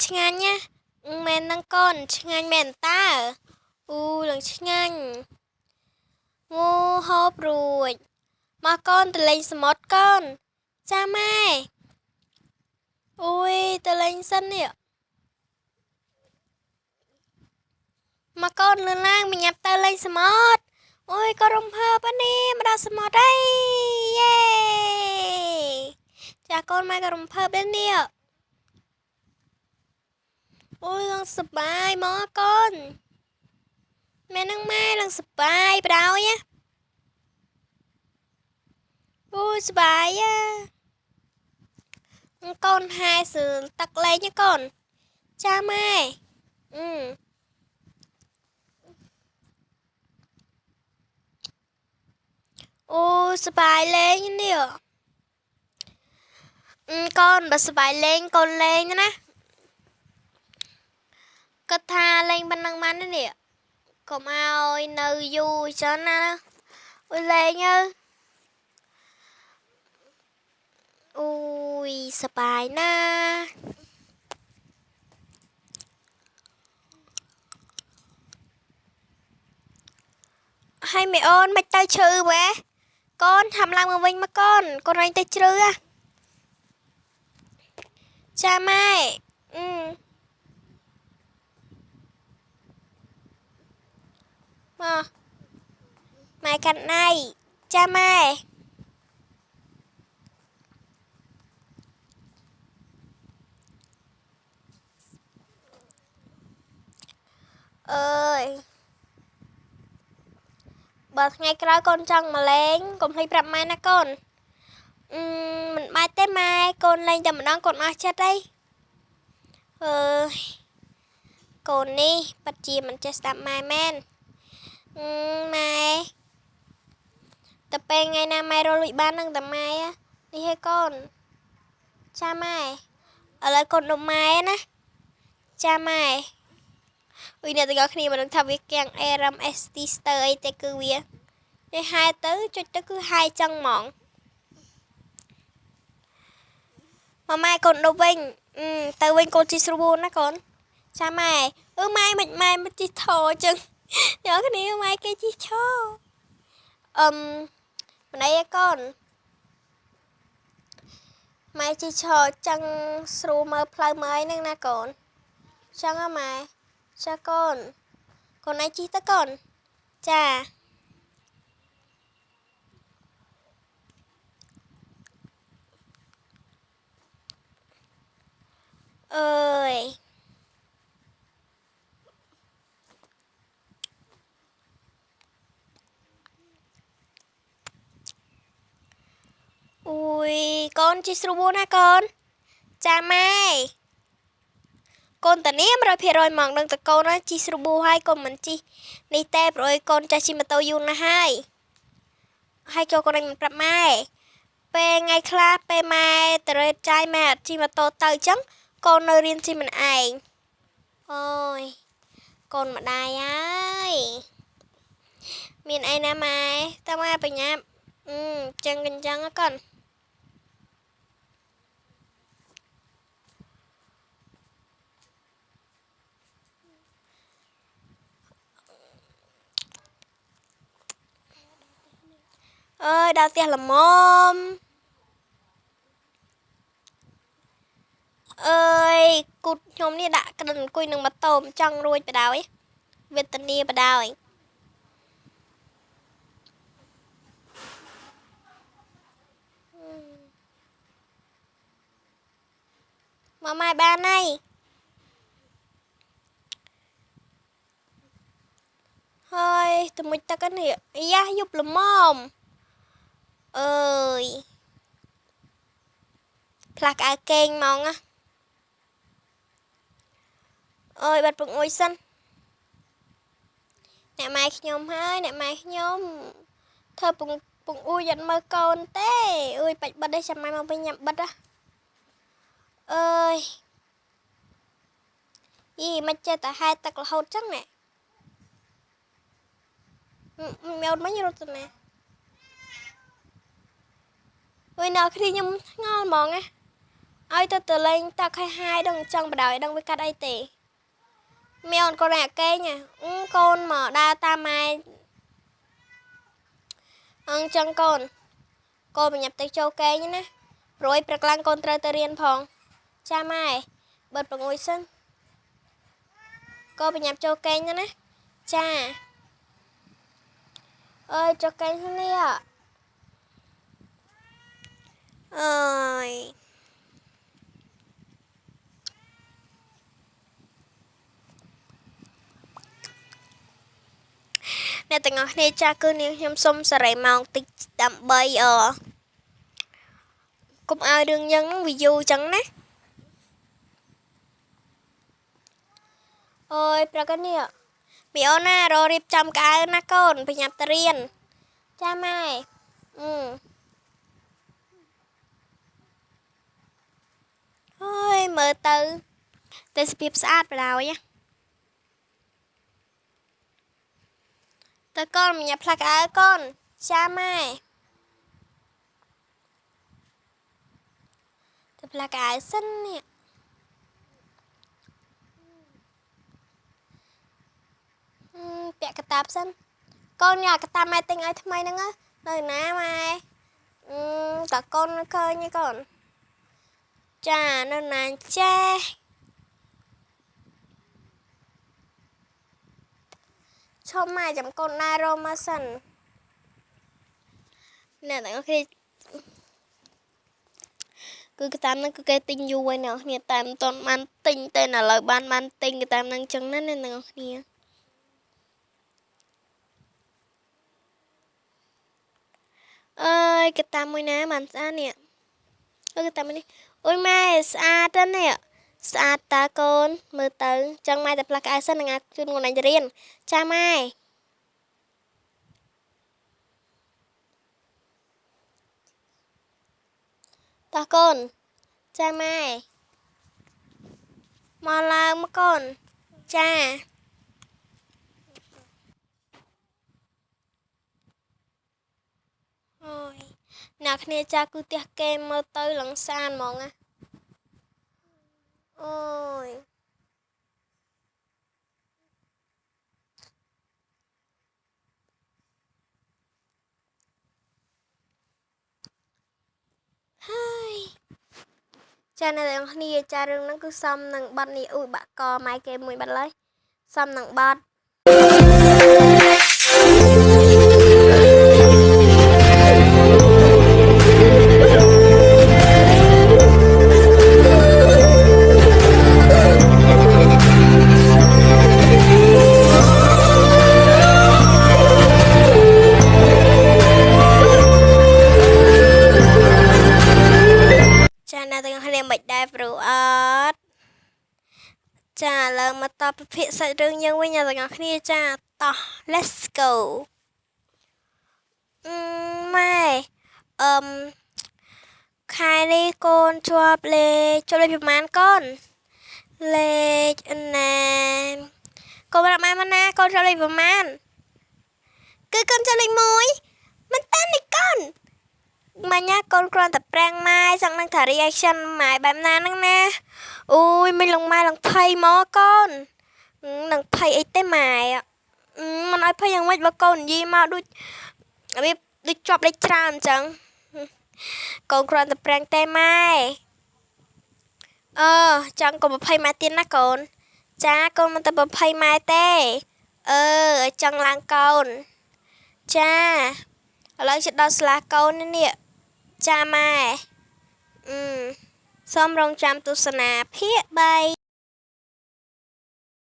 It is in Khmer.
ឆ្ងាញ់ណាមែននឹងកូនឆ្ងាញ់មែនតើឡើងឆ្ងាញ់ងូហូបរួចមកកូនទៅលេងសមុទ្រកូនចាម៉ែទៅលេងសិននេះមកកូនលឿនឡើងញ៉ាប់ទៅលេងសមុទ្រក៏រំភើបនេះមកដល់សមុទ្រហើយយេចាកូនម៉ែក៏រំភើបដែរនេះឡើងសប្បាយមកកូនម៉ែនឹងម៉ែឡើងសប្បាយបដ ாய் សប្បាយកូនហែសើទឹកលេងណាកូនចាម៉ែសប្បាយលេងនេះកូនបើសប្បាយលេងកូនលេងណាគាត់ថាលេងប៉ុណ្ណឹងបាននេះកុំឲ្យនៅយូរចឹងណាលេងសប្បាយណាហើយមេអូនមិនទៅជ្រឺម៉ែកូនធ្វើឡើងមកវិញមកកូនរែងទៅជ្រឺចាម៉ែមកម៉ែកាន់ណៃចាម៉ែអើយបើថ្ងៃក្រោយកូនចង់មកលេងកុំភ្លេចប្រាប់ម៉ែណាកូនមិនបាច់ទេម៉ែកូនលេងតែម្ដងកូនអស់ចិត្តអីកូននេះពិតជាមិនចេះស្ដាប់ម៉ែមែនម៉ែតែពេលថ្ងៃណាម៉ែរលួចបាននឹងតែម៉ែនេះឲ្យកូនចាម៉ែឥឡូវកូនដុំម៉ែណាចាម៉ែអ្នកទាំងអស់គ្នាមិនដឹងថាវាកៀង RMST Star អីទេគឺវានេះហែទៅចុចទៅគឺហែចឹងហ្មងម៉ែកូនដុំវិញទៅវិញកូនជីស្រួលណាកូនចាម៉ែម៉ែមិនជីថោចឹងអ្នកគ្នាម៉ែគេជីឈោម្នេះឯកូនម៉ែជីឈោចឹងស្រួលមើលផ្លូវមើលអីហ្នឹងណាកូនចឹងម៉ែចាកូនឯងជីទៅកូនចាអើយកូនជីស្រួលណាកូនចាម៉ែកូនតានេះ 100% មកនឹងតកូនជីស្រួលហើយកូនមិនជីនេះទេព្រោះកូនចាស់ជីម៉ូតូយូរណាស់ហើយកូនមិនប្រាប់ម៉ែពេលថ្ងៃខ្លះពេលម៉ែទៅរើចាយម៉ែអត់ជីម៉ូតូទៅអញ្ចឹងកូននៅរៀនជីមិនឯងកូនម្ដាយហើយមានអីណាម៉ែតើម៉ែបញ្ញាប់ចឹងកូនដល់ផ្ទះល្មមគូតខ្ញុំនេះដាក់ក្តិនអង្គុយនឹងម៉ូតូមិនចង់រួចបដ ாய் វេទនាបដ ாய் មកម៉ែបានហើយហើយទៅមុជទឹកនេះយ៉ាយប់ល្មមផ្លាស់កៅកេងហ្មងណាបាត់ពងអួយសិនអ្នកម៉ែខ្ញុំហើយអ្នកម៉ែខ្ញុំធ្វើពងអួយអត់មើលកូនទេបាច់បិទទេចាំម៉ែមកវិញញ៉ាំបិទមិនចេះតែហែទឹករហូតចឹងណែមេអូនមិញរត់ទៅណាអ្នកគ្នាខ្ញុំឆ្ងល់ហ្មងណា ឲ្យទៅលេងតាក់ហើយដឹងចង់បដ ாய் ដឹងវាកាត់អីទេមានអូនកូនអាកេងកូនមកដើរតាមម៉ែចឹងកូនកូនបញ្ញាប់ទៅចូលកេងណាព្រួយព្រឹកឡើងកូនត្រូវទៅរៀនផងចាម៉ែបិទបង្អួយសិនកូនបញ្ញាប់ចូលកេងណាចាអើយចូលកេងនេះអើយអ្នកទាំងអស់គ្នាចាគឺនាងខ្ញុំសុំសេរីម៉ោងតិចដើម្បីកុំឲ្យរឿងយើងនឹងវាយូរចឹងណាអើយប្រកនេះមីអូនណាររៀបចំកៅណាកូនបញ្ញាប់ទៅរៀនចាម៉ែអើយមើលទៅស្ពាបស្អាតបដ ாய் តើកូនបញ្ញាប់ផ្លាក់កៅកូនចាម៉ែទៅផ្លាក់កៅសិននេះពាក់កតាបសិនកូនយកកតាបម៉ែទិញឲ្យថ្មីហ្នឹងនៅណាម៉ែតើកូនឃើញទេកូនចានៅណាចេះឈប់ម៉ែចាំកូនណារមកសិនអ្នកទាំងអស់គ្នាគឺកតាបហ្នឹងគឺគេទិញយូរហើយអ្នកគ្នាតែមិនទាន់បានទិញទេឥឡូវបានទិញកតាបហ្នឹងចឹងណាអ្នកទាំងអស់គ្នាអើយកតាមួយណាបានស្អាតនេះកតាមួយនេះអូយម៉ែស្អាតណាស់ស្អាតតាកូនមើលទៅចឹងម៉ែតែផ្លាស់ក្អែសិននឹងជូនកូនឯងទៅរៀនចាម៉ែតោះកូនចាម៉ែមកឡើងមកកូនចាអូយអ្នកគ្នាចាគឺផ្ទះគេមើលទៅឡើងសានហ្មងណាអូយហើយចាអ្នកទាំងគ្នាចារឿងហ្នឹងគឺសមនឹងបាត់នេះអ៊ុយបាក់កម៉ែគេមួយបាត់ឡើយសមនឹងបាត់មិនដែរព្រោះអត់ចាឡើងមកតបពិភាក្សារឿងយើងវិញអ្នកទាំងអស់គ្នាចាតោះ let's go ម៉ែខែនេះកូនជាប់លេខប្រហែលកូនលេខណាកូនប្រាប់ម៉ែមកណាកូនជាប់លេខប្រហែលគឺកូនជាប់លេខ1មិនតាន់នេះកូនម៉ាញ៉ាកូនគ្រាន់តែប្រាំងម៉ែចង់នឹងថា reaction ម៉ែបែបណាហ្នឹងណាអូយមិនលងម៉ែឡើងភ័យមកកូននឹងភ័យអីទេម៉ែមិនឲ្យភ័យយ៉ាងម៉េចបើកូននិយាយមកដូចវាដូចជាប់លេខច្រើនអញ្ចឹងកូនគ្រាន់តែប្រាំងទេម៉ែចង់កុំប្រភ័យម៉ែទៀតណាកូនចាកូនមិនទៅប្រភ័យម៉ែទេចង់ឡើងកូនចាឥឡូវជិតដល់ស្លាកូននេះចាម៉ែសូមរងចាំទស្សនាភាគ3